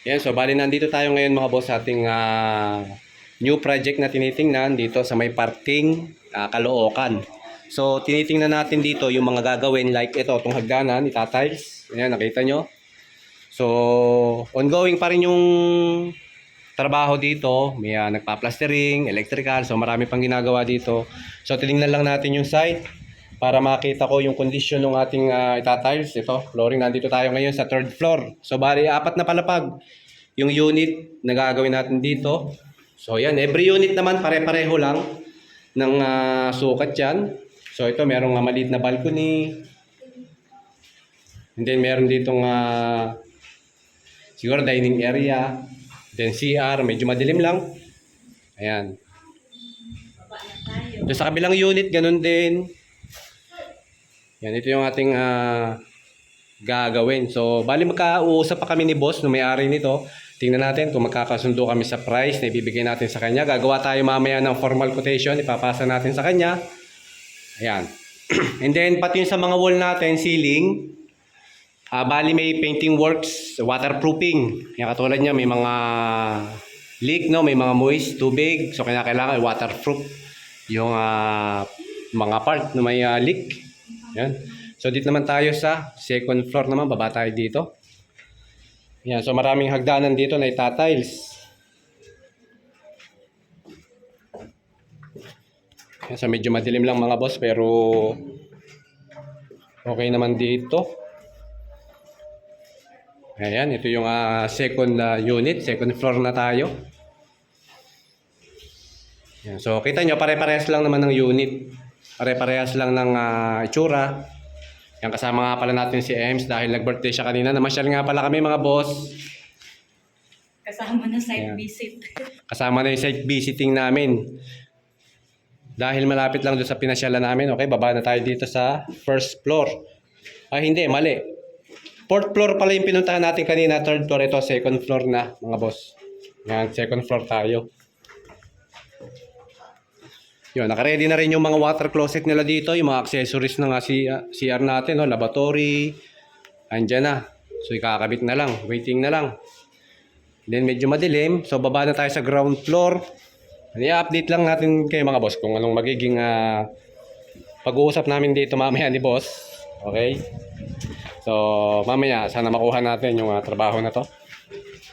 Yan, so bali nandito tayo ngayon mga boss sa ating new project na tinitingnan dito sa may parting Caloocan. So tinitingnan natin dito yung mga gagawin like ito, itong hagdanan, itatiles. Ayan, nakita nyo. So ongoing pa rin yung trabaho dito. May nagpa-plastering, electrical, so marami pang ginagawa dito. So tinignan lang natin yung site para makita ko yung condition ng ating itatiles. Ito, flooring, nandito tayo ngayon sa 3rd floor. So bali, 4 na palapag yung unit na gagawin natin dito. So yan, every unit naman pare-pareho lang ng sukat yan. So ito, merong maliit na balcony. And then meron ditong siguro dining area. Then CR, medyo madilim lang. Ayan. So sa kabilang unit, ganun din. Yan, ito yung ating gagawin. So, bali magka-uusap pa kami ni boss no may-ari nito. Tingnan natin kung magkakasundo kami sa price na ibibigay natin sa kanya. Gagawa tayo mamaya ng formal quotation. Ipapasa natin sa kanya. Ayan. And then, pati yung sa mga wall natin, ceiling. Bali may painting works, waterproofing. Yan, katulad niya, may mga leak, no? May mga moist, tubig. So, kailangan waterproof yung mga part na may leak. Yan. So dito naman tayo sa 2nd floor naman, baba tayo dito. Yan, so maraming hagdanan dito na itatiles. Yan, so medyo madilim lang mga boss pero okay naman dito. Ayan, ito yung 2nd unit, 2nd floor na tayo. Yan, so kita nyo, pare-parehas lang naman ng unit. Pare-parehas lang ng itsura. Yan, kasama nga pala natin si Ems dahil nag-birthday siya kanina. Namasyal nga pala kami mga boss. Kasama na site visit. Kasama na yung site visiting namin. Dahil malapit lang doon sa pinasyalan namin. Okay, baba na tayo dito sa 1st floor. Ay hindi, mali. 4th floor pala yung pinuntahan natin kanina. 3rd floor, ito 2nd floor na mga boss. Yan, 2nd floor tayo. Yun, naka-ready na rin yung mga water closet nila dito, yung mga accessories ng CR natin, no? Lavatory, andyan na. So, ikakabit na lang, waiting na lang. Then, medyo madilim. So, baba na tayo sa ground floor. I-update lang natin kayo mga boss kung anong magiging pag-uusap namin dito mamaya ni boss. Okay? So, mamaya, sana makuha natin yung trabaho na to.